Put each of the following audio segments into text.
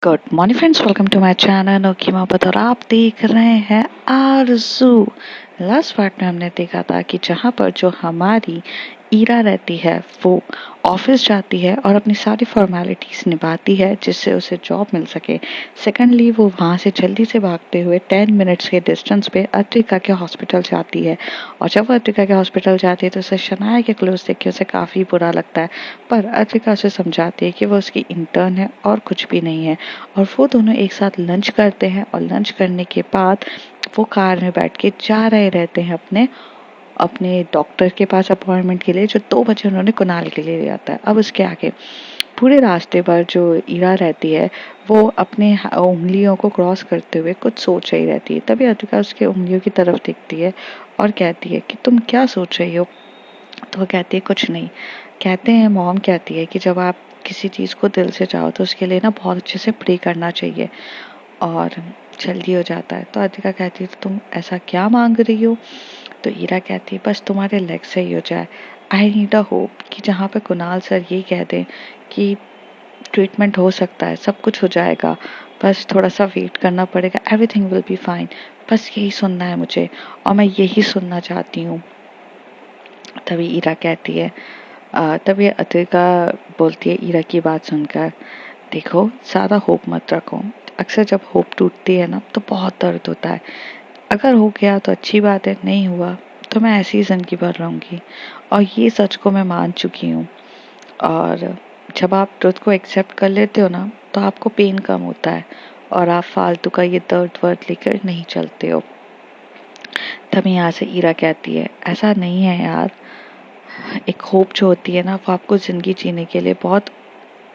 Good morning friends, welcome to my channel okay मोहब्बत। और आप देख रहे हैं आरज़ू। लास्ट पार्ट में हमने देखा था कि जहाँ पर जो हमारी ईरा रहती है वो ऑफिस जाती है और अपनी सारी फॉर्मेलिटीज निभाती है जिससे उसे जॉब मिल सके। सेकेंडली वो वहाँ से जल्दी से भागते हुए 10 मिनट्स के डिस्टेंस पे अद्रिका के हॉस्पिटल जाती है। और जब वो अद्रिका के हॉस्पिटल जाती है तो उसे शनाया के क्लोज देख के उसे काफ़ी बुरा लगता है, पर अद्रिका उसे समझाती है कि वो उसकी इंटर्न है और कुछ भी नहीं है। और वो दोनों एक साथ लंच करते हैं और लंच करने के बाद वो कार में बैठ के जा रहे रहते हैं अपने अपने डॉक्टर के पास अपॉइंटमेंट के लिए, जो 2 बजे उन्होंने कुणाल के लिए लिया था। अब उसके आगे पूरे रास्ते पर जो ईरा रहती है वो अपने उंगलियों को क्रॉस करते हुए कुछ सोच रही रहती है। तभी अद्विका उसके उंगलियों की तरफ देखती है और कहती है कि तुम क्या सोच रही हो। तो वो कहती है कुछ नहीं। कहते हैं, मॉम कहती है कि जब आप किसी चीज़ को दिल से चाहो तो उसके लिए ना बहुत अच्छे से प्रे करना चाहिए और जल्दी हो जाता है। तो अद्विका कहती है तो तुम ऐसा क्या मांग रही हो। तो ईरा कहती है बस तुम्हारे लेग सही हो जाए। आई नीड अ होप कि जहाँ पे कुणाल सर ये कह दें कि ट्रीटमेंट हो सकता है, सब कुछ हो जाएगा, बस थोड़ा सा वेट करना पड़ेगा, एवरीथिंग विल बी फाइन। बस यही सुनना है मुझे और मैं यही सुनना चाहती हूँ। तभी ईरा कहती है तभी अद्विका बोलती है ईरा की बात सुनकर, देखो ज़्यादा होप मत रखो। अक्सर जब होप टूटती है ना तो बहुत दर्द होता है। अगर हो गया तो अच्छी बात है, नहीं हुआ तो मैं ऐसी ही जिंदगी भर रहूंगी। और ये सच को मैं मान चुकी हूँ। और जब आप ट्रुथ को एक्सेप्ट कर लेते हो ना तो आपको पेन कम होता है और आप फालतू का ये दर्द वर्द लेकर नहीं चलते हो। तभी यहाँ से ईरा कहती है ऐसा नहीं है यार, एक होप जो होती है ना वो आपको जिंदगी जीने के लिए बहुत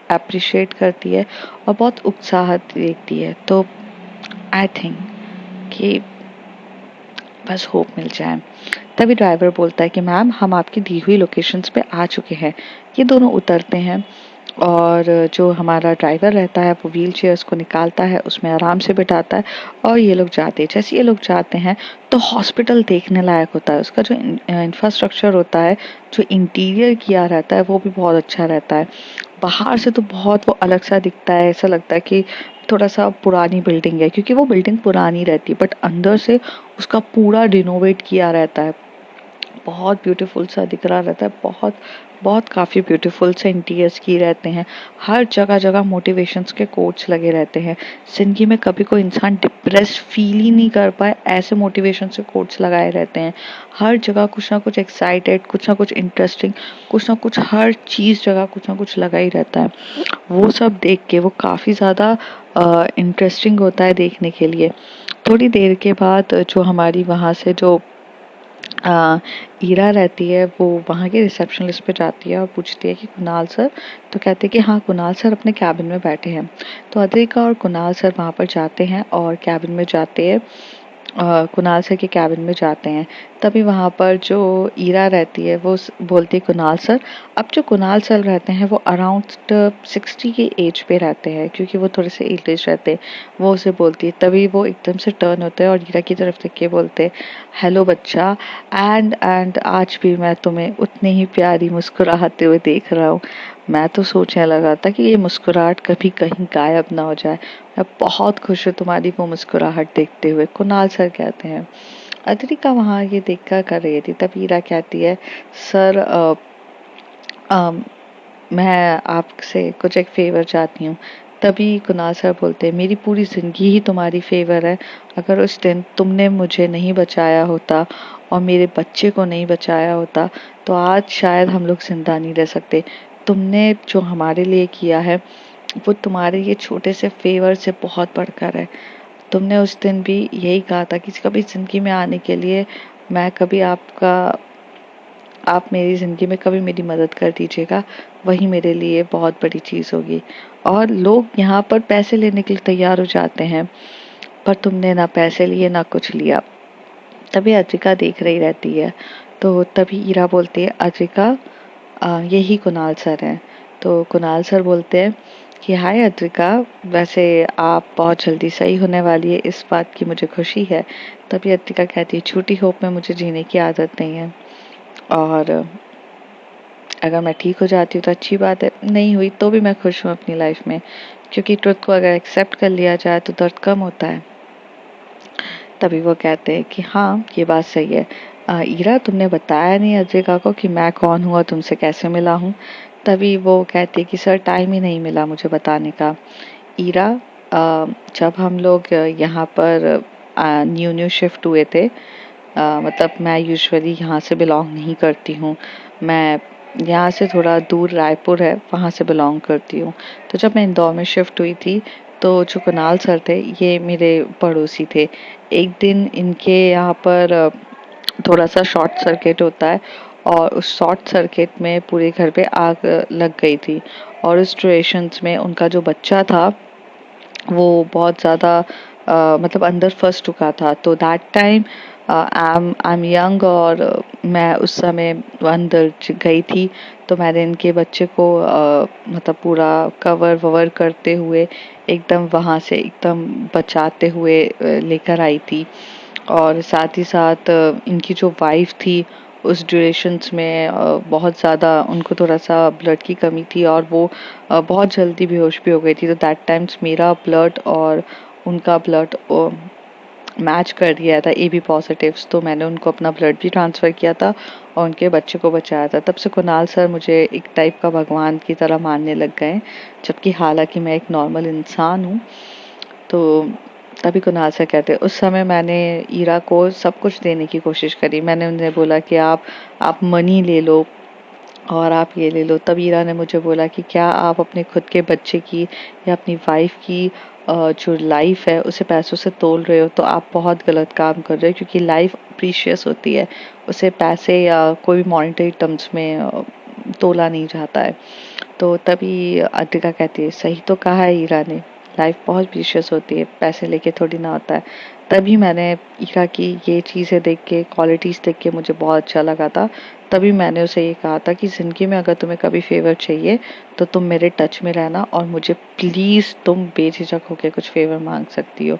अप्रिशिएट करती है और बहुत उत्साह देती है। तो आई थिंक कि बस होप मिल जाए। तभी ड्राइवर बोलता है कि मैम हम आपकी दी हुई लोकेशंस पे आ चुके हैं। ये दोनों उतरते हैं और जो हमारा ड्राइवर रहता है वो व्हील चेयर्स को निकालता है, उसमें आराम से बिठाता है और ये लोग जाते हैं। जैसे ये लोग जाते हैं तो हॉस्पिटल देखने लायक होता है। उसका जो इंफ्रास्ट्रक्चर होता है, जो इंटीरियर किया रहता है वो भी बहुत अच्छा रहता है। बाहर से तो बहुत वो अलग सा दिखता है, ऐसा लगता है कि थोड़ा सा पुरानी बिल्डिंग है, क्योंकि वो बिल्डिंग पुरानी रहती है, बट अंदर से उसका पूरा रिनोवेट किया रहता है। बहुत ब्यूटीफुल सा दिख रहा रहता है, बहुत बहुत काफ़ी ब्यूटीफुल से इंटीरियर्स किए रहते हैं। हर जगह जगह मोटिवेशंस के कोट्स लगे रहते हैं। जिंदगी में कभी कोई इंसान डिप्रेस्ड फील ही नहीं कर पाए, ऐसे मोटिवेशन से कोट्स लगाए रहते हैं। हर जगह कुछ ना कुछ एक्साइटेड, कुछ ना कुछ इंटरेस्टिंग, कुछ ना कुछ हर चीज़ जगह कुछ ना कुछ लगा ही रहता है। वो सब देख के वो काफ़ी ज़्यादा इंटरेस्टिंग होता है देखने के लिए। थोड़ी देर के बाद जो हमारी वहाँ से जो ईरा रहती है वो वहाँ के रिसेप्शनिस्ट पे जाती है और पूछती है कि कुणाल सर। तो कहते हैं कि हाँ कुणाल सर अपने कैबिन में बैठे हैं। तो अद्रिका और कुणाल सर वहाँ पर जाते हैं और कैबिन में जाते हैं, कुणाल सर के कैबिन में जाते हैं। तभी वहाँ पर जो ईरा रहती है वो बोलती है कुणाल सर। अब जो कुणाल सर रहते हैं वो अराउंड 60 के एज पे रहते हैं, क्योंकि वो थोड़े से एज रहते हैं। वो उसे बोलती है, तभी वो एकदम से टर्न होते हैं और ईरा की तरफ देख के बोलते हैं हेलो बच्चा, एंड आज भी मैं तुम्हें उतनी ही प्यारी मुस्कुराते हुए देख रहा हूँ। मैं तो सोचने लगा था कि ये मुस्कुराहट कभी कहीं गायब ना हो जाए। मैं बहुत खुश हूँ तुम्हारी वो मुस्कुराहट देखते हुए, कुणाल सर कहते हैं। अद्रिका वहाँ ये देखकर कर रही थी, तब ईरा कहती है सर मैं आपसे कुछ एक फेवर चाहती हूँ। तभी कुणाल सर बोलते हैं मेरी पूरी जिंदगी ही तुम्हारी फेवर है। अगर उस दिन तुमने मुझे नहीं बचाया होता और मेरे बच्चे को नहीं बचाया होता तो आज शायद हम लोग जिंदा नहीं रह सकते। तुमने जो हमारे लिए किया है वो तुम्हारे ये छोटे से फेवर से बहुत बढ़कर है। तुमने उस दिन भी यही कहा था कि कभी जिंदगी में आने के लिए मैं कभी आप मेरी ज़िंदगी में कभी मेरी मदद कर दीजिएगा, वही मेरे लिए बहुत बड़ी चीज़ होगी। और लोग यहाँ पर पैसे लेने के लिए तैयार हो जाते हैं, पर तुमने ना पैसे लिए ना कुछ लिया। तभी अद्रिका देख रही रहती है। तो तभी ईरा बोलती है अद्रिका यही कुणाल सर हैं। तो कुणाल सर बोलते हैं कि हाय अद्रिका, वैसे आप बहुत जल्दी सही होने वाली है, इस बात की मुझे खुशी है। तभी अद्रिका कहती है झूठी होप में मुझे जीने की आदत नहीं है। और अगर मैं ठीक हो जाती हूँ तो अच्छी बात है, नहीं हुई तो भी मैं खुश हूँ अपनी लाइफ में, क्योंकि ट्रुथ को अगर एक्सेप्ट कर लिया जाए तो दर्द कम होता है। तभी वो कहते हैं कि हाँ ये बात सही है। ईरा तुमने बताया नहीं अद्रिका को कि मैं कौन हूँ और तुमसे कैसे मिला हूँ। तभी वो कहती है कि सर टाइम ही नहीं मिला मुझे बताने का। ईरा, जब हम लोग यहाँ पर न्यू न्यू शिफ्ट हुए थे, मतलब मैं यूजुअली यहाँ से बिलोंग नहीं करती हूँ। मैं यहाँ से थोड़ा दूर रायपुर है, वहाँ से बिलोंग करती हूँ। तो जब मैं इंदौर में शिफ्ट हुई थी तो जो कुणाल सर थे ये मेरे पड़ोसी थे। एक दिन इनके यहाँ पर थोड़ा सा शॉर्ट सर्किट होता है और उस शॉर्ट सर्किट में पूरे घर पे आग लग गई थी। और उस ड्यूरेशंस में उनका जो बच्चा था वो बहुत ज़्यादा मतलब अंदर फंस चुका था। तो that time I am young और मैं उस समय अंदर गई थी। तो मैंने इनके बच्चे को मतलब पूरा कवर ववर करते हुए एकदम वहाँ से एकदम बचाते हुए लेकर आई थी। और साथ ही साथ इनकी जो वाइफ थी उस ड्यूरेशंस में बहुत ज़्यादा उनको थोड़ा सा ब्लड की कमी थी और वो बहुत जल्दी बेहोश भी हो गई थी। तो दैट टाइम्स मेरा ब्लड और उनका ब्लड मैच कर दिया था, ए बी पॉजिटिव्स। तो मैंने उनको अपना ब्लड भी ट्रांसफ़र किया था और उनके बच्चे को बचाया था। तब से कुणाल सर मुझे एक टाइप का भगवान की तरह मानने लग गए, जबकि हालांकि मैं एक नॉर्मल इंसान हूँ। तो तभी कुणाल सर कहते उस समय मैंने ईरा को सब कुछ देने की कोशिश करी। मैंने उन्हें बोला कि आप मनी ले लो और आप ये ले लो। तब ईरा ने मुझे बोला कि क्या आप अपने खुद के बच्चे की या अपनी वाइफ की जो लाइफ है उसे पैसों से तोल रहे हो, तो आप बहुत गलत काम कर रहे हो, क्योंकि लाइफ प्रीशियस होती है, उसे पैसे या कोई भी मॉनेटरी टर्म्स में तोला नहीं जाता है। तो तभी अद्रिका कहती है सही तो कहा है ईरा ने, लाइफ बहुत प्रीशियस होती है, पैसे लेके थोड़ी ना होता है। तभी मैंने ईरा की ये चीज़ें देख के, क्वालिटीज़ देख के मुझे बहुत अच्छा लगा था। तभी मैंने उसे ये कहा था कि ज़िंदगी में अगर तुम्हें कभी फेवर चाहिए तो तुम मेरे टच में रहना और मुझे प्लीज़ तुम बेझिझक होकर कुछ फेवर मांग सकती हो।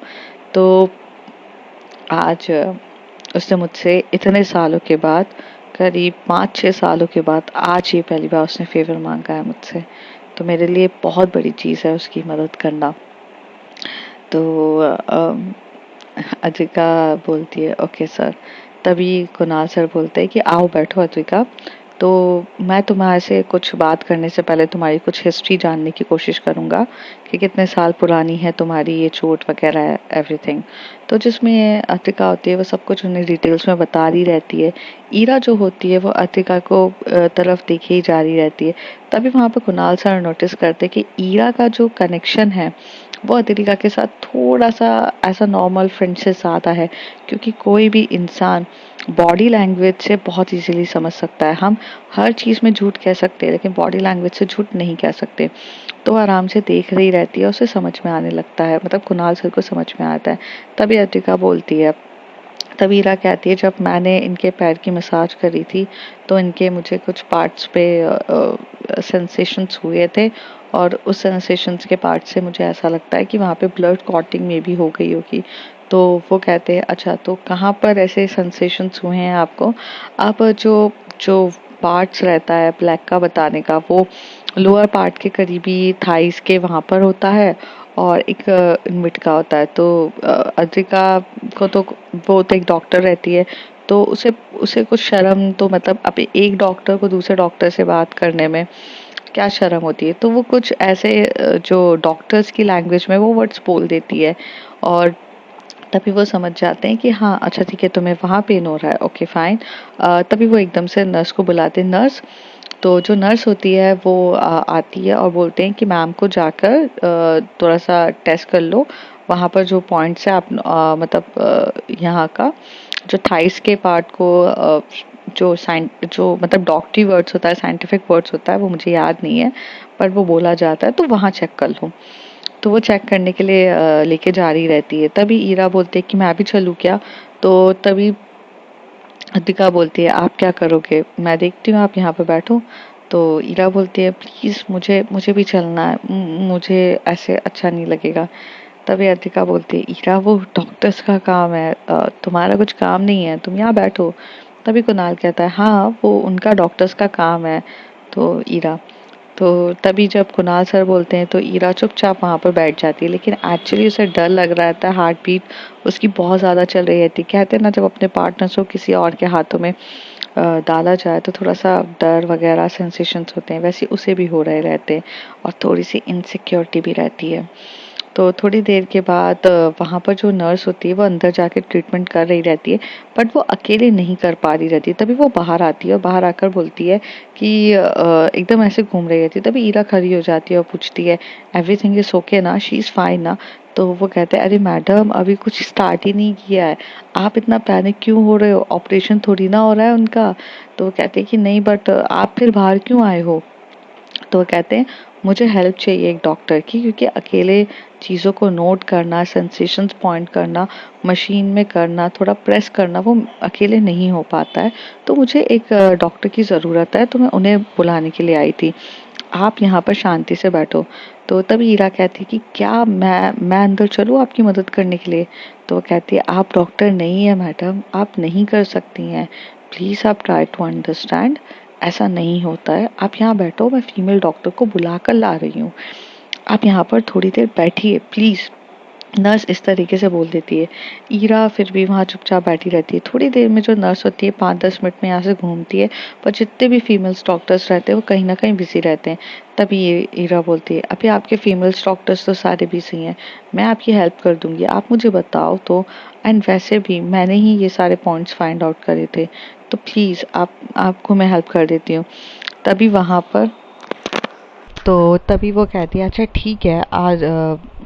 तो आज उसने मुझसे इतने सालों के बाद, करीब 5-6 सालों के बाद, आज ये पहली बार उसने फेवर मांगा है मुझसे। तो मेरे लिए बहुत बड़ी चीज़ है उसकी मदद करना। तो अद्रिका बोलती है ओके सर। तभी कुणाल सर बोलते हैं कि आओ बैठो अद्रिका। तो मैं तुम्हारे से कुछ बात करने से पहले तुम्हारी कुछ हिस्ट्री जानने की कोशिश करूंगा कि कितने साल पुरानी है तुम्हारी ये चोट वगैरह एवरीथिंग। तो जिसमें अद्रिका होती है वो सब कुछ उन्हें डिटेल्स में बता रही रहती है। ईरा जो होती है वो अद्रिका को तरफ देखे ही जा रही रहती है। तभी वहां पर कुणाल सर नोटिस करते हैं कि ईरा का जो कनेक्शन है वो अद्रिका के साथ थोड़ा सा ऐसा नॉर्मल फ्रेंड से ज़्यादा है, क्योंकि कोई भी इंसान बॉडी लैंग्वेज से बहुत इजीली समझ सकता है। हम हर चीज़ में झूठ कह सकते हैं लेकिन बॉडी लैंग्वेज से झूठ नहीं कह सकते। तो आराम से देख रही रहती है, उसे समझ में आने लगता है, मतलब कुणाल सर को समझ में आता है। तभी अद्रिका बोलती है, तभी ईरा कहती है जब मैंने इनके पैर की मसाज करी थी तो इनके मुझे कुछ पार्ट्स पे सेंसेशंस हुए थे और उस सेंसेशंस के पार्ट से मुझे ऐसा लगता है कि वहाँ पे ब्लड क्लॉटिंग में भी हो गई होगी। तो वो कहते हैं अच्छा तो कहाँ पर ऐसे सेंसेशंस हुए हैं आपको। आप जो जो पार्ट्स रहता है ब्लैक का बताने का, वो लोअर पार्ट के करीबी थाइस के वहाँ पर होता है और एक मिड का होता है। तो अद्रिका को तो वो तो एक डॉक्टर रहती है, तो उसे उसे कुछ शर्म, तो मतलब अब एक डॉक्टर को दूसरे डॉक्टर से बात करने में क्या शर्म होती है, तो वो कुछ ऐसे जो डॉक्टर्स की लैंग्वेज में वो वर्ड्स बोल देती है। और तभी वो समझ जाते हैं कि हाँ अच्छा ठीक है तुम्हें वहाँ पेन हो रहा है, ओके फाइन। तभी वो एकदम से नर्स को बुलाते हैं। नर्स, तो जो नर्स होती है वो आती है और बोलते हैं कि मैम को जाकर थोड़ा सा टेस्ट कर लो, वहाँ पर जो पॉइंट्स है आप मतलब यहाँ का जो थाइस के पार्ट को जो मतलब डॉक्टरी वर्ड्स होता है, साइंटिफिक वर्ड्स होता है, वो मुझे याद नहीं है पर वो बोला जाता है, तो वहाँ चेक कर लो। तो वो चेक करने के लिए लेके जा रही रहती है। तभी ईरा बोलती है कि मैं भी चलूँ क्या। तो तभी अद्रिका बोलती है आप क्या करोगे, मैं देखती हूँ आप यहाँ पे बैठो। तो ईरा बोलती है प्लीज मुझे मुझे भी चलना है, मुझे ऐसे अच्छा नहीं लगेगा। तभी अद्रिका बोलती है ईरा वो डॉक्टर्स का काम है, तुम्हारा कुछ काम नहीं है, तुम यहाँ बैठो। तभी कुणाल कहता है हाँ वो उनका डॉक्टर्स का काम है, तो ईरा, तो तभी जब कुणाल सर बोलते हैं तो ईरा चुपचाप वहाँ पर बैठ जाती है, लेकिन एक्चुअली उसे डर लग रहा था, हार्ट बीट उसकी बहुत ज़्यादा चल रही रहती। कहते हैं ना, जब अपने पार्टनर्स को किसी और के हाथों में डाला जाए तो थोड़ा सा डर वगैरह सेंसेशंस होते हैं, वैसे उसे भी हो रहे रहते हैं और थोड़ी सी इनसिक्योरिटी भी रहती है। तो थोड़ी देर के बाद वहाँ पर जो नर्स होती है वो अंदर जाके ट्रीटमेंट कर रही रहती है, बट वो अकेले नहीं कर पा रही रहती है। तभी वो बाहर आती है और बाहर आकर बोलती है कि एकदम ऐसे घूम रही रहती है। तभी ईरा खड़ी हो जाती है और पूछती है, एवरीथिंग इज ओके ना, शी इज फाइन ना? तो वो कहते हैं, अरे मैडम, अभी कुछ स्टार्ट ही नहीं किया है, आप इतना पैनिक क्यों हो रहे हो, ऑपरेशन थोड़ी ना हो रहा है उनका। तो वो कहते हैं कि नहीं, बट आप फिर बाहर क्यों आए हो? तो वो कहते हैं, मुझे हेल्प चाहिए एक डॉक्टर की, क्योंकि अकेले चीज़ों को नोट करना, सेंसेशंस पॉइंट करना, मशीन में करना, थोड़ा प्रेस करना, वो अकेले नहीं हो पाता है। तो मुझे एक डॉक्टर की ज़रूरत है, तो मैं उन्हें बुलाने के लिए आई थी। आप यहाँ पर शांति से बैठो। तो तभी ईरा कहती है कि क्या मैं अंदर चलूँ आपकी मदद करने के लिए? तो वो कहती है, आप डॉक्टर नहीं है मैडम, आप नहीं कर सकती हैं। प्लीज़ आप ट्राई टू अंडरस्टैंड, ऐसा नहीं होता है। आप यहाँ बैठो, मैं फीमेल डॉक्टर को बुला कर ला रही हूँ। आप यहाँ पर थोड़ी देर बैठिए प्लीज़। नर्स इस तरीके से बोल देती है। ईरा फिर भी वहाँ चुपचाप बैठी रहती है। थोड़ी देर में जो नर्स होती है 5-10 मिनट में यहाँ से घूमती है, पर जितने भी फीमेल्स डॉक्टर्स रहते हैं वो कहीं ना कहीं बिजी रहते हैं। तभी ये ईरा बोलती है, अभी आपके फीमेल्स डॉक्टर्स तो सारे बिजी हैं, मैं आपकी हेल्प कर दूंगी, आप मुझे बताओ तो। एंड वैसे भी मैंने ही ये सारे पॉइंट्स फाइंड आउट करे थे, तो प्लीज़ आपको मैं हेल्प कर देती हूँ। तभी वहाँ पर तो तभी वो कहती है, अच्छा ठीक है, आज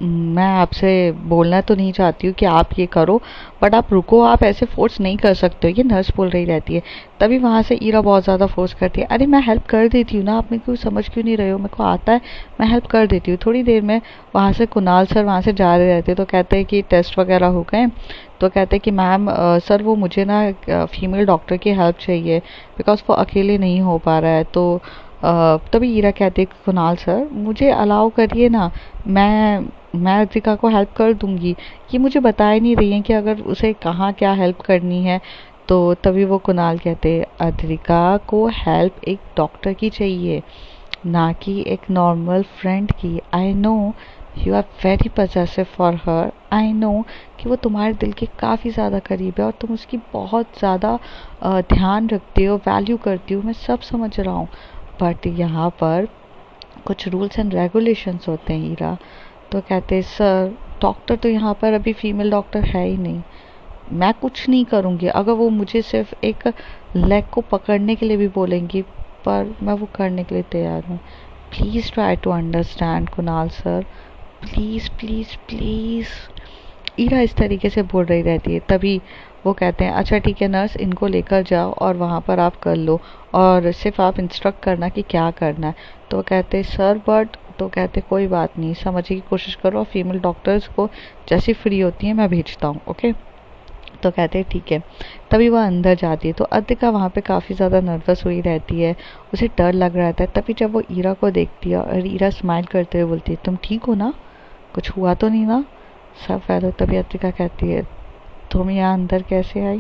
मैं आपसे बोलना तो नहीं चाहती हूँ कि आप ये करो, बट आप रुको, आप ऐसे फोर्स नहीं कर सकते हो, ये नर्स बोल रही रहती है। तभी वहाँ से ईरा बहुत ज़्यादा फोर्स करती है, अरे मैं हेल्प कर देती हूँ ना, आप मेरे को समझ क्यों नहीं रहे हो, मेरे को आता है, मैं हेल्प कर देती हूँ। थोड़ी देर में वहाँ से कुणाल सर वहाँ से जा रहे रहते, तो कहते हैं कि टेस्ट वगैरह हो गए। तो कहते हैं कि मैम सर, वो मुझे ना फीमेल डॉक्टर की हेल्प चाहिए, बिकॉज वो अकेले नहीं हो पा रहा है। तो तभी ईरा कहती है कि कुणाल सर, मुझे अलाउ करिए ना, मैं अद्रिका को हेल्प कर दूंगी। ये मुझे बता ही नहीं रही है कि अगर उसे कहाँ क्या हेल्प करनी है। तो तभी वो कुणाल कहते हैं, अद्रिका को हेल्प एक डॉक्टर की चाहिए, ना कि एक नॉर्मल फ्रेंड की। I know you are very possessive for her, I know कि वो तुम्हारे दिल के काफ़ी ज़्यादा करीब है और तुम उसकी बहुत ज़्यादा ध्यान रखते हो, वैल्यू करती हो, मैं सब समझ रहा हूँ, बट यहाँ पर कुछ रूल्स एंड रेगुलेशंस होते हैं ईरा। तो कहते हैं, सर डॉक्टर तो यहाँ पर अभी फीमेल डॉक्टर है ही नहीं, मैं कुछ नहीं करूँगी, अगर वो मुझे सिर्फ एक लेग को पकड़ने के लिए भी बोलेंगी, पर मैं वो करने के लिए तैयार हूँ। Please try to understand Kunal sir, please please please. Ira इस तरीके से बोल रही रहती है। तभी वो कहते हैं, अच्छा ठीक है नर्स, इनको लेकर जाओ और वहाँ पर आप कर लो, और सिर्फ आप इंस्ट्रक्ट करना कि क्या करना है। तो वो कहते हैं, सर बट, तो कहते कोई बात नहीं, समझने की कोशिश करो, और फीमेल डॉक्टर्स को जैसी फ्री होती है मैं भेजता हूँ, ओके? तो कहते हैं ठीक है। तभी वह अंदर जाती है तो अद्रिका वहाँ पे काफ़ी ज़्यादा नर्वस हुई रहती है, उसे डर लग रहा था। तभी जब वो ईरा को देखती है और ईरा स्माइल करते हुए बोलती है, तुम ठीक हो ना, कुछ हुआ तो नहीं ना? सब पहले तभी अद्रिका कहती है, तुम यहाँ अंदर कैसे आई?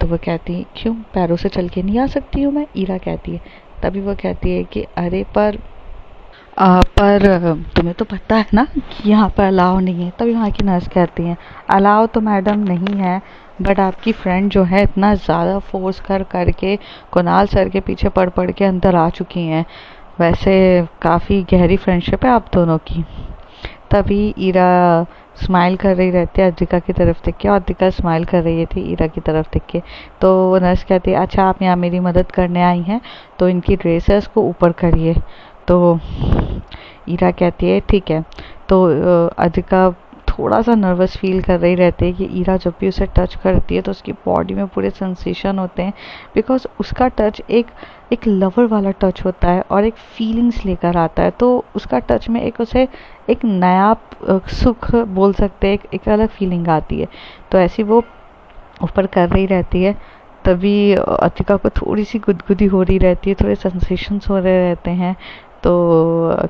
तो वो कहती है, क्यों, पैरों से चल के नहीं आ सकती हूँ मैं? ईरा कहती है। तभी वो कहती है कि अरे पर तुम्हें तो पता है ना कि यहाँ पर अलाउ नहीं है। तभी वहाँ की नर्स कहती हैं, अलाउ तो मैडम नहीं है, बट आपकी फ्रेंड जो है इतना ज़्यादा फोर्स कर करके कुणाल सर के पीछे पड़ पड़ के अंदर आ चुकी हैं। वैसे काफ़ी गहरी फ्रेंडशिप है आप दोनों की। तभी ईरा स्माइल कर रही रहती है अद्रिका की तरफ देख के, और अद्रिका स्माइल कर रही थी ईरा की तरफ देख के। तो वो नर्स कहती है, अच्छा आप यहाँ मेरी मदद करने आई हैं, तो इनकी ड्रेसेस को ऊपर करिए। तो ईरा कहती है ठीक है। तो अद्रिका थोड़ा सा नर्वस फील कर रही रहती है कि ईरा जब भी उसे टच करती है तो उसकी बॉडी में पूरे सेंसेशन होते हैं, बिकॉज उसका टच एक एक लवर वाला टच होता है और एक फीलिंग्स लेकर आता है। तो उसका टच में एक उसे एक नया सुख बोल सकते हैं, एक अलग फीलिंग आती है। तो ऐसी वो ऊपर कर रही रहती है। तभी अतिका को थोड़ी सी गुदगुदी हो रही रहती है, थोड़े सेंसेशंस हो रहे रहते हैं। तो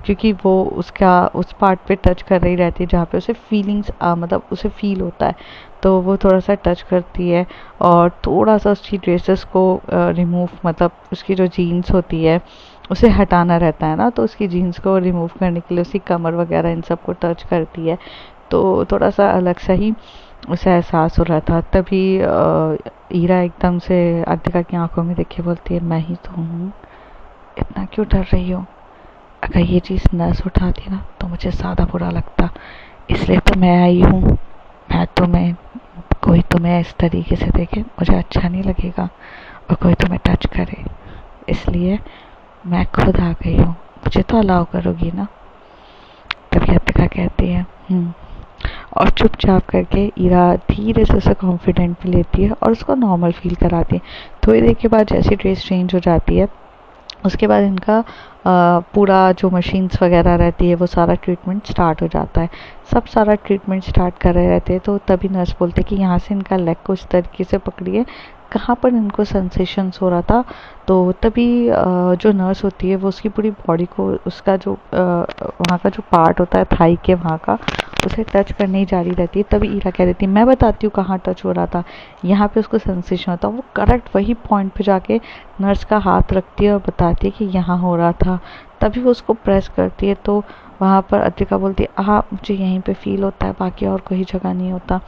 क्योंकि वो उसका उस पार्ट पे टच कर रही रहती है जहाँ पे उसे फीलिंग्स मतलब उसे फील होता है। तो वो थोड़ा सा टच करती है और थोड़ा सा उसकी ड्रेसेस को रिमूव, मतलब उसकी जो जीन्स होती है उसे हटाना रहता है ना, तो उसकी जीन्स को रिमूव करने के लिए उसकी कमर वगैरह इन सब को टच करती है। तो थोड़ा सा अलग सा ही उसे एहसास हो रहा था। तभी ईरा एकदम से अर्तिका की आंखों में देख के बोलती है, मैं ही तो हूँ, इतना क्यों डर रही हो? अगर ये चीज़ नर्स उठाती ना तो मुझे ज़्यादा बुरा लगता, इसलिए तो मैं आई हूँ। मैं तुम्हें कोई तुम्हें इस तरीके से देखे मुझे अच्छा नहीं लगेगा, और कोई तुम्हें टच करे, इसलिए मैं खुद आ गई हूँ, मुझे तो अलाउ करोगी ना? तभी अर्तिका कहती है और चुपचाप करके ईरा धीरे से उसे कॉन्फिडेंट में लेती है और उसको नॉर्मल फील कराती है। थोड़ी देर के बाद जैसी ड्रेस चेंज हो जाती है, उसके बाद इनका पूरा जो मशीन्स वगैरह रहती है वो सारा ट्रीटमेंट स्टार्ट हो जाता है। सब सारा ट्रीटमेंट स्टार्ट कर रहे रहते हैं, तो तभी नर्स बोलते हैं कि यहाँ से इनका लेग को इस तरीके से पकड़िए, कहाँ पर इनको सेंसेशंस हो रहा था। तो तभी जो नर्स होती है वो उसकी पूरी बॉडी को, उसका जो वहाँ का जो पार्ट होता है थाई के वहाँ का, उसे टच करने ही जारी रहती है। तभी ईरा कह देती है, मैं बताती हूँ कहाँ टच हो रहा था, यहाँ पे उसको सेंसेशन होता है। वो करेक्ट वही पॉइंट पे जाके नर्स का हाथ रखती है और बताती है कि यहाँ हो रहा था। तभी वो उसको प्रेस करती है, तो वहाँ पर अर्तिका बोलती है, हाँ मुझे यहीं पे फील होता है, बाकी और कोई जगह नहीं होता।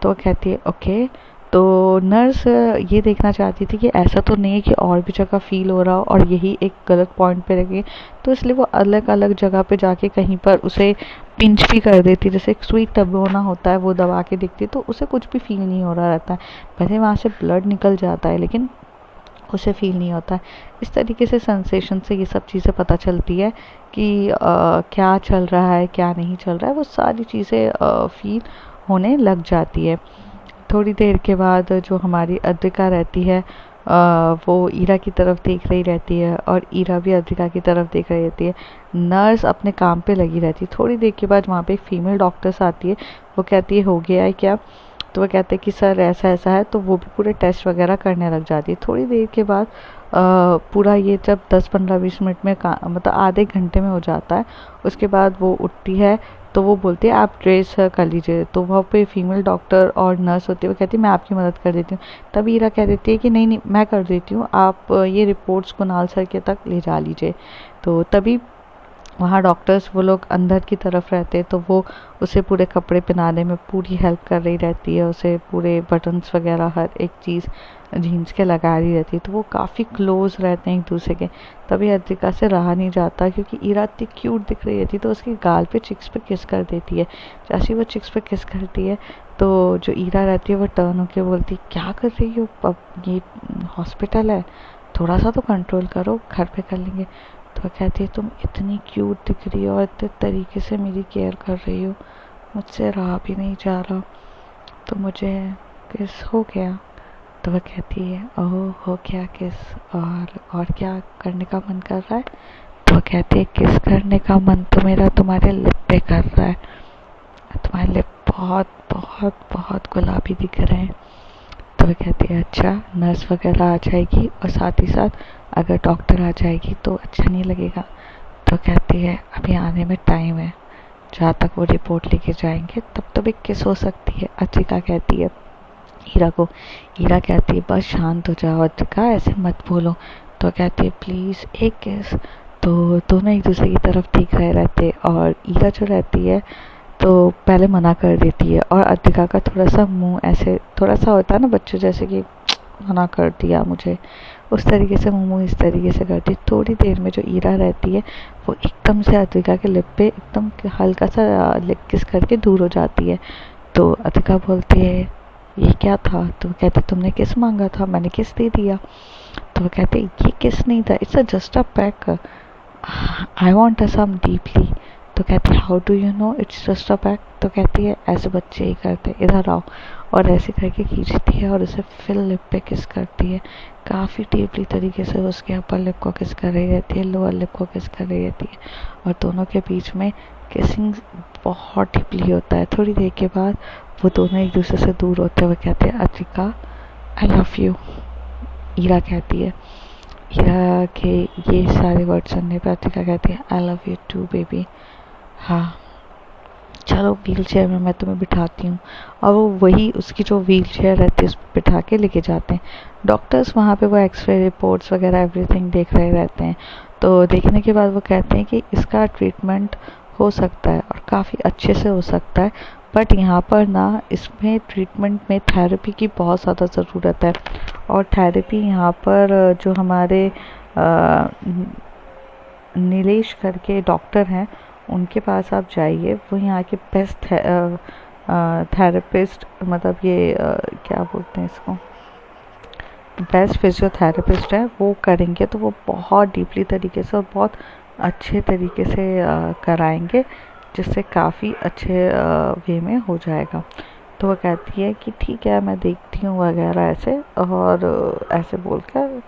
तो वो कहती है ओके। तो नर्स ये देखना चाहती थी कि ऐसा तो नहीं है कि और भी जगह फील हो रहा हो और यही एक गलत पॉइंट पे लगे, तो इसलिए वो अलग अलग जगह पे जाके कहीं पर उसे पिंच भी कर देती, जैसे एक सुई दबाना होता है वो दबा के देखती, तो उसे कुछ भी फील नहीं हो रहा रहता है। भले वहाँ से ब्लड निकल जाता है लेकिन उसे फील नहीं होता है। इस तरीके से सेंसेशन से ये सब चीज़ें पता चलती है कि क्या चल रहा है क्या नहीं चल रहा है, वो सारी चीज़ें फील होने लग जाती है। थोड़ी देर के बाद जो हमारी अद्विका रहती है वो ईरा की तरफ देख रही रहती है और ईरा भी अद्विका की तरफ देख रही रहती है। नर्स अपने काम पे लगी रहती है। थोड़ी देर के बाद वहाँ पे एक फीमेल डॉक्टर्स आती है, वो कहती है हो गया है क्या? तो वो कहते हैं कि सर ऐसा ऐसा है, तो वो भी पूरे टेस्ट वगैरह करने लग जाती है। थोड़ी देर के बाद पूरा ये जब 10-15-20 मिनट में मतलब आधे घंटे में हो जाता है, उसके बाद वो उठती है। तो वो बोलती है आप ड्रेस कर लीजिए, तो वहाँ पे फीमेल डॉक्टर और नर्स होती है, वो कहती है मैं आपकी मदद कर देती हूँ। तब ईरा कह देती है कि नहीं नहीं मैं कर देती हूँ, आप ये रिपोर्ट्स कुणाल सर के तक ले जा लीजिए। तो तभी वहाँ डॉक्टर्स वो लोग अंदर की तरफ रहते, तो वो उसे पूरे कपड़े पहनाने में पूरी हेल्प कर रही रहती है, उसे पूरे बटन्स वगैरह हर एक चीज़ जीन्स के लगा रही रहती है, तो वो काफ़ी क्लोज रहते हैं एक दूसरे के। तभी अद्विका से रहा नहीं जाता, क्योंकि ईरा इतनी क्यूट दिख रही थी, तो उसके गाल पे चिक्स पे किस कर देती है। जैसे ही वो चिक्स पे किस करती है, तो जो ईरा रहती है वो टर्न होके बोलती है क्या कर रही हो, अब ये हॉस्पिटल है, थोड़ा सा तो कंट्रोल करो, घर पे कर लेंगे। तो कहती है तुम इतनी क्यूट दिख रही हो और इतने तरीके से मेरी केयर कर रही हो, मुझसे रहा भी नहीं जा रहा, तो मुझे किस हो गया? तो वह कहती है ओह हो गया किस, और क्या करने का मन कर रहा है? तो वह कहती है किस करने का मन तो मेरा तुम्हारे लिप पे कर रहा है, तुम्हारे लिप बहुत बहुत बहुत गुलाबी दिख रहे हैं। तो वह कहती है अच्छा नर्स वगैरह आ जाएगी और साथ ही साथ अगर डॉक्टर आ जाएगी तो अच्छा नहीं लगेगा। तो कहती है अभी आने में टाइम है, जहाँ तक वो रिपोर्ट लेके जाएंगे तब तो भी किस हो सकती है, अर्चिका कहती है हीरा को। हीरा कहती है बस शांत हो जाओ अर्चिका, ऐसे मत बोलो। तो कहती है प्लीज़ एक किस। तो दोनों एक दूसरे की तरफ देख रहे रहते और हीरा जो रहती है तो पहले मना कर देती है, और अर्तिका का थोड़ा सा मुंह ऐसे थोड़ा सा होता है ना बच्चों जैसे कि मना कर दिया मुझे, उस तरीके से मुंह इस तरीके से करती। थोड़ी देर में जो ईरा रहती है वो एकदम से अर्तिका के लिप पे एकदम हल्का सा लिप किस करके दूर हो जाती है। तो अर्तिका बोलती है ये क्या था? तो वो कहते तुमने किस मांगा था, मैंने किस दे दिया। तो वो कहते ये किस नहीं था, it's just a peck, I want a some deeply. तो कहती है how do you know it's just a peck? तो कहती है ऐसे बच्चे ही करते, इधर आओ, और ऐसे करके खींचती है और उसे फिर लिप पे किस करती है। काफ़ी डीपली तरीके से उसके अपर लिप को किस कर रही रहती है, लोअर लिप को किस कर रही रहती है, और दोनों के बीच में किसिंग बहुत डीपली होता है। थोड़ी देर के बाद वो दोनों एक दूसरे से दूर होते हुए कहते हैं Archika I love you. Ira कहती है, ईरा के ये सारे वर्ड सुनने पर अर्चिका कहती है I love you too baby. हाँ चलो व्हील चेयर में मैं तुम्हें बिठाती हूँ। और वो वही उसकी जो व्हील चेयर रहती है उस पर बिठा के लेके जाते हैं। डॉक्टर्स वहाँ पे वो एक्सरे रिपोर्ट्स वगैरह एवरीथिंग देख रहे रहते हैं। तो देखने के बाद वो कहते हैं कि इसका ट्रीटमेंट हो सकता है और काफ़ी अच्छे से हो सकता है, बट यहाँ पर ना इसमें ट्रीटमेंट में थेरेपी की बहुत ज़्यादा ज़रूरत है। और थेरेपी यहाँ पर जो हमारे नीलेश करके डॉक्टर हैं उनके पास आप जाइए। वो यहाँ के बेस्ट थेरेपिस्ट, मतलब ये क्या बोलते हैं इसको, बेस्ट फिजियोथेरेपिस्ट है। वो करेंगे तो वो बहुत डीपली तरीके से और बहुत अच्छे तरीके से कराएंगे, जिससे काफ़ी अच्छे वे में हो जाएगा। तो वो कहती है कि ठीक है मैं देखती हूँ वगैरह ऐसे, और ऐसे बोलकर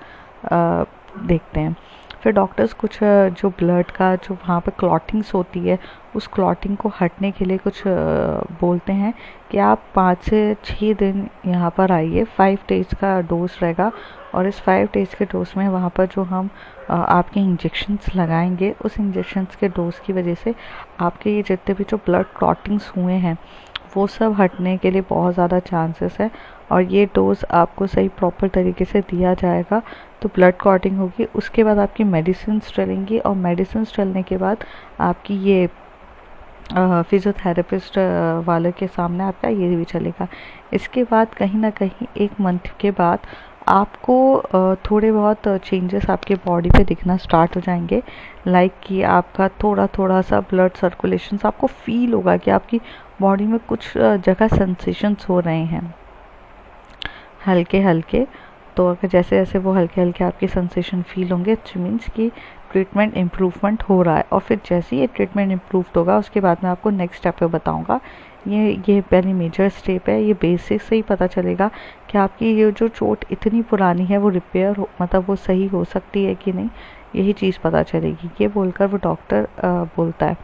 देखते हैं। फिर डॉक्टर्स कुछ जो ब्लड का जो वहाँ पे क्लॉटिंग्स होती है उस क्लॉटिंग को हटने के लिए कुछ बोलते हैं कि आप 5 से 6 दिन यहाँ पर आइए। 5 डेज़ का डोज रहेगा, और इस 5 डेज़ के डोज में वहाँ पर जो हम आपके इंजेक्शन्स लगाएंगे उस इंजेक्शन्स के डोज की वजह से आपके ये जितने भी जो ब्लड क्लॉटिंग्स हुए हैं वो सब हटने के लिए बहुत ज़्यादा चांसेस है। और ये डोज आपको सही प्रॉपर तरीके से दिया जाएगा तो ब्लड क्लॉटिंग होगी। उसके बाद आपकी मेडिसिन चलेंगी, और मेडिसिन चलने के बाद आपकी ये फिजियोथेरेपिस्ट वाले के सामने आपका ये भी चलेगा। इसके बाद कहीं ना कहीं 1 मंथ के बाद आपको थोड़े बहुत चेंजेस आपके बॉडी पे दिखना स्टार्ट हो जाएंगे। लाइक कि आपका थोड़ा थोड़ा सा ब्लड सर्कुलेशन आपको फील होगा कि आपकी बॉडी में कुछ जगह सेंसेशंस हो रहे हैं हल्के हल्के। तो अगर जैसे जैसे वो हल्के हल्के आपके सेंसेशन फील होंगे इट मीन्स कि ट्रीटमेंट इम्प्रूवमेंट हो रहा है। और फिर जैसे ही ये ट्रीटमेंट इम्प्रूव होगा उसके बाद मैं आपको नेक्स्ट स्टेप पे बताऊंगा। ये पहली मेजर स्टेप है। ये बेसिक से ही पता चलेगा कि आपकी ये जो चोट इतनी पुरानी है वो रिपेयर हो, मतलब वो सही हो सकती है कि नहीं, यही चीज़ पता चलेगी। ये बोलकर वो डॉक्टर बोलता है,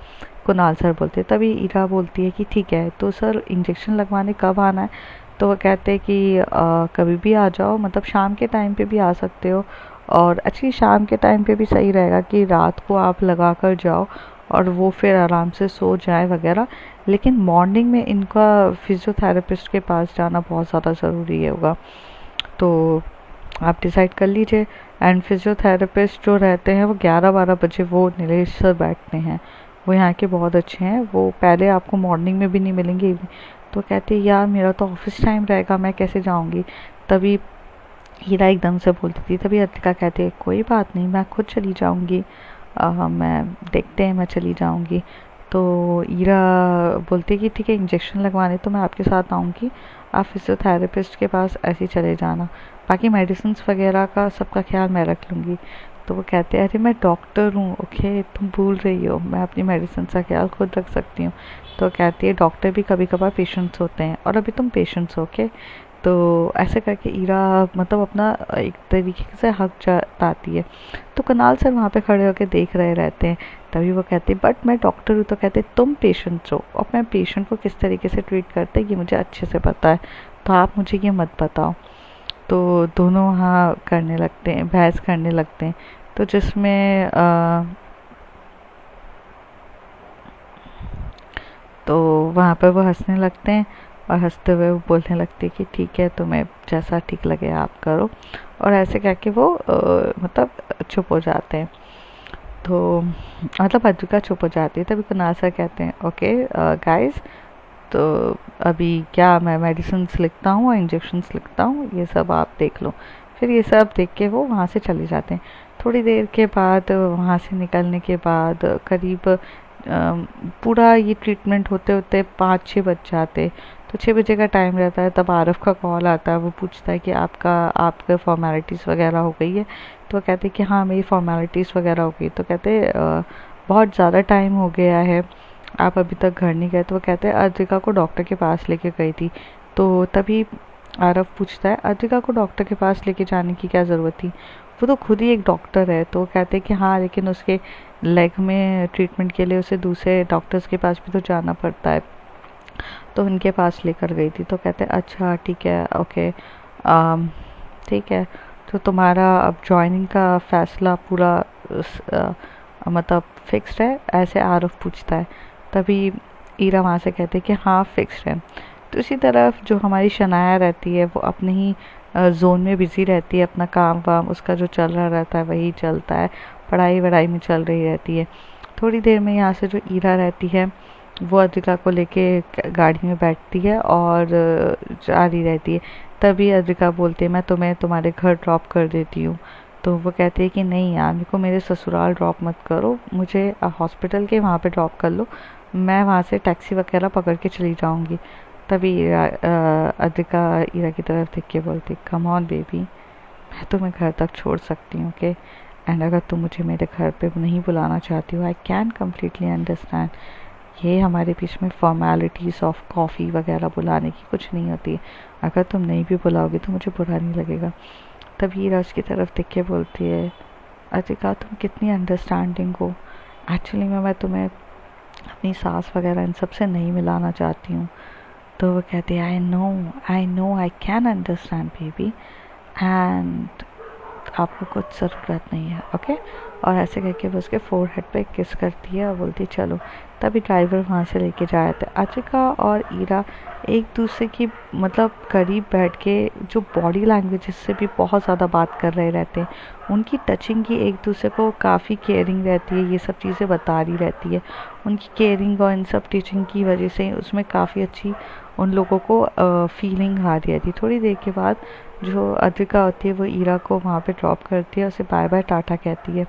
कुणाल सर बोलते हैं। तभी ईरा बोलती है कि ठीक है तो सर इंजेक्शन लगवाने कब आना है। तो वो कहते हैं कि कभी भी आ जाओ, मतलब शाम के टाइम पे भी आ सकते हो। और एक्चुअली शाम के टाइम पे भी सही रहेगा कि रात को आप लगा कर जाओ और वो फिर आराम से सो जाए वगैरह। लेकिन मॉर्निंग में इनका फिजियोथेरेपिस्ट के पास जाना बहुत ज़्यादा ज़रूरी होगा। तो आप डिसाइड कर लीजिए। एंड फिजियोथेरेपिस्ट जो रहते हैं वो 11-12 बजे वो नीलेश सर बैठते हैं। वो यहाँ के बहुत अच्छे हैं। वो पहले आपको मॉर्निंग में भी नहीं मिलेंगे। तो कहते यार मेरा तो ऑफिस टाइम रहेगा, मैं कैसे जाऊँगी। तभी हीरा एकदम से बोलती थी, तभी अर्तिका कहती है कोई बात नहीं मैं खुद चली जाऊँगी, मैं देखते हैं मैं चली जाऊँगी। तो ईरा बोलती कि ठीक है इंजेक्शन लगवाने तो मैं आपके साथ आऊँगी, आप फिजियोथेरेपिस्ट के पास ऐसे ही चले जाना, बाकी मेडिसिन वगैरह का सबका ख्याल मैं रख लूँगी। तो वो कहते हैं अरे मैं डॉक्टर हूँ, ओके तुम भूल रही हो, मैं अपनी मेडिसिन का ख्याल खुद रख सकती हूँ। तो कहती है डॉक्टर भी कभी कभार पेशेंट्स होते हैं और अभी तुम पेशेंट्स हो, ओके। तो ऐसे करके ईरा मतलब अपना एक तरीके से हक जताती है। तो कुणाल सर वहाँ पे खड़े होकर देख रहे रहते हैं। तभी वो कहते हैं बट मैं डॉक्टर हूँ। तो कहते तुम पेशेंट हो और मैं पेशेंट को किस तरीके से ट्रीट करते हैं ये मुझे अच्छे से पता है, तो आप मुझे ये मत बताओ। तो दोनों वहाँ करने लगते हैं, बहस करने लगते हैं। तो जिसमें तो वहाँ पर वो हंसने लगते हैं और हंसते हुए वो बोलने लगते हैं कि ठीक है तुम्हें जैसा ठीक लगे आप करो। और ऐसे कह के वो मतलब चुप हो जाते हैं। तो मतलब अद्विका चुप हो जाती है। तभी कुणाल सर कहते हैं ओके गाइस, तो अभी क्या मैं मेडिसिन लिखता हूँ और इंजेक्शन्स लिखता हूँ, ये सब आप देख लो। फिर ये सब देख के वो वहाँ से चले जाते हैं। थोड़ी देर के बाद वहाँ से निकलने के बाद करीब पूरा ये ट्रीटमेंट होते होते 5-6 बज जाते। तो 6 बजे का टाइम रहता है, तब आरफ का कॉल आता है। वो पूछता है कि आपका फॉर्मेलिटीज़ वगैरह हो गई है। तो वो कहते हैं कि हाँ मेरी फॉर्मेलिटीज़ वगैरह हो गई। तो कहते बहुत ज़्यादा टाइम हो गया है, आप अभी तक घर नहीं गए। तो वो कहते हैं अद्विका को डॉक्टर के पास लेके गई थी। तो तभी आरफ पूछता है अद्विका को डॉक्टर के पास लेके जाने की क्या ज़रूरत थी, वो तो खुद ही एक डॉक्टर है। तो वो कहते हैं कि हाँ लेकिन उसके लेग में ट्रीटमेंट के लिए उसे दूसरे डॉक्टर्स के पास भी तो जाना पड़ता है, तो उनके पास लेकर गई थी। तो कहते हैं अच्छा ठीक है ओके, ठीक है। तो तुम्हारा अब ज्वाइनिंग का फैसला पूरा मतलब फिक्स्ड है, ऐसे आरफ पूछता है। तभी ईरा वहाँ से कहते कि हाँ फिक्स्ड है। दूसरी तरफ जो हमारी शनाया रहती है वो अपने ही जोन में बिजी रहती है, अपना काम वाम उसका जो चल रहा रहता है वही चलता है, पढ़ाई वढ़ाई में चल रही रहती है। थोड़ी देर में यहाँ से जो ईरा रहती है वो अद्रिका को लेके गाड़ी में बैठती है और जा रही रहती है। तभी अद्रिका बोलती है मैं तुम्हें तुम्हारे घर ड्रॉप कर देती हूँ। तो वो कहते हैं कि नहीं यार, मेरे को मेरे ससुराल ड्रॉप मत करो, मुझे हॉस्पिटल के वहाँ पे ड्रॉप कर लो, मैं वहाँ से टैक्सी वगैरह पकड़ के चली जाऊँगी। तभी अद्रिका ईरा की तरफ देख के बोलती कम ऑन बेबी, मैं तुम्हें घर तक छोड़ सकती हूँ ओके, एंड अगर तुम मुझे मेरे घर पे नहीं बुलाना चाहती हो आई कैन कम्प्लीटली अंडरस्टैंड। ये हमारे बीच में फॉर्मेलिटीज़ ऑफ कॉफ़ी वगैरह बुलाने की कुछ नहीं होती, अगर तुम नहीं भी बुलाओगे तो मुझे बुरा नहीं लगेगा। तभी ईरा उसकी तरफ देख के बोलती है अद्रिका तुम कितनी अंडरस्टैंडिंग हो, एक्चुअली मैं तुम्हें अपनी सास वगैरह इन सब से नहीं मिलाना चाहती हूँ। तो वो कहती है I know I can understand baby, and आपको कुछ ज़रूरत नहीं है ओके। और ऐसे करके वो उसके फोरहेड पे किस करती है और बोलती चलो। तभी ड्राइवर वहाँ से लेके जाए थे। अद्रिका और ईरा एक दूसरे की मतलब करीब बैठ के जो बॉडी लैंग्वेज से भी बहुत ज़्यादा बात कर रहे रहते हैं, उनकी टचिंग की एक दूसरे को काफ़ी केयरिंग रहती है, ये सब चीज़ें बता रही रहती है। उनकी केयरिंग और इन सब टीचिंग की वजह से उसमें काफ़ी अच्छी उन लोगों को फीलिंग आ रही थी। थोड़ी देर के बाद जो अद्रिका होती है वो ईरा को वहाँ पे ड्रॉप करती है, उसे बाय बाय टाटा कहती है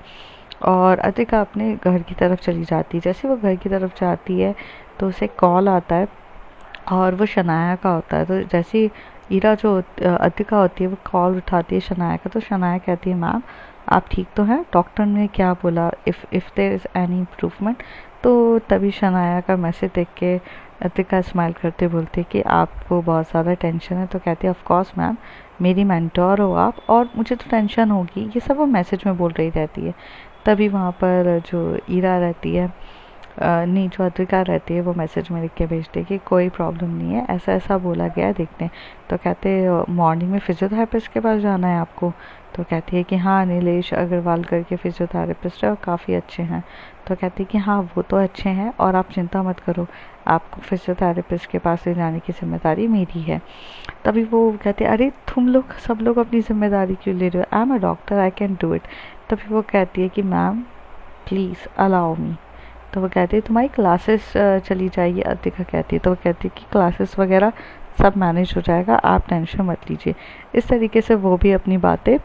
और अद्रिका अपने घर की तरफ चली जाती है। जैसे वो घर की तरफ जाती है तो उसे कॉल आता है और वो शनाया का होता है। तो जैसे ही ईरा जो अद्रिका होती है वो कॉल उठाती है शनाया का, तो शनाया कहती है मैम आप ठीक तो हैं, डॉक्टर ने क्या बोला, if there is any improvement. तो तभी शनाया का मैसेज देख के अद्रिका स्माइल करते बोलती है कि आपको बहुत ज़्यादा टेंशन है। तो कहती है ऑफ कोर्स मैम, मेरी मेंटोर हो आप और मुझे तो टेंशन होगी, ये सब वो मैसेज में बोल रही रहती है। तभी वहाँ पर जो ईरा रहती है नहीं जो अद्रिका रहती है वो मैसेज में लिख के भेजती है कि कोई प्रॉब्लम नहीं है, ऐसा ऐसा बोला गया है देखते हैं। तो कहते मॉर्निंग में फिजियोथेरेपिस्ट के पास जाना है आपको। तो कहती है कि हाँ नीलेश अग्रवाल करके फिजियोथेरेपिस्ट है और काफ़ी अच्छे हैं। तो कहती है कि हाँ वो तो अच्छे हैं और आप चिंता मत करो, आपको फिजियोथेरेपिस्ट के पास ले जाने की जिम्मेदारी मेरी है। तभी वो कहते अरे तुम लोग सब लोग अपनी जिम्मेदारी क्यों ले रहे हो, I am a doctor I can do it. तभी वो कहती है कि मैम प्लीज़ अलाउ मी। तो वो कहती है तुम्हारी क्लासेस चली जाएगी। अद्रिका कहती है, तो वो कहती है कि क्लासेस वगैरह सब मैनेज हो जाएगा, आप टेंशन मत लीजिए। इस तरीके से वो भी अपनी बातें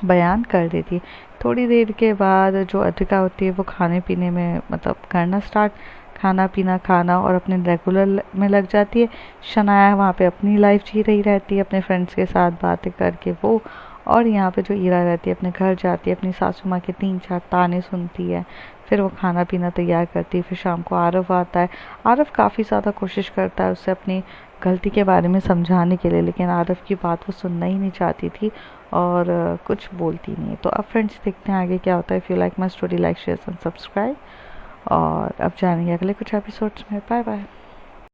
बयान कर देती है। थोड़ी देर के बाद जो अद्रिका होती है वो खाने पीने में मतलब करना स्टार्ट, खाना पीना खाना और अपने रेगुलर में लग जाती है। शनाया वहाँ पे अपनी लाइफ जी रही रहती है अपने फ्रेंड्स के साथ बातें करके वो, और यहाँ पे जो ईरा रहती है अपने घर जाती है, अपनी सासू माँ के 3-4 ताने सुनती है, फिर वो खाना पीना तैयार करती है। फिर शाम को आरव आता है। आरव काफ़ी ज़्यादा कोशिश करता है उसे अपनी गलती के बारे में समझाने के लिए, लेकिन आरव की बात वो सुनना ही नहीं चाहती थी और कुछ बोलती नहीं है। तो अब फ्रेंड्स देखते हैं आगे क्या होता है। If you like my story like share and subscribe, और अब जानेंगे अगले कुछ एपिसोड्स में। Bye bye.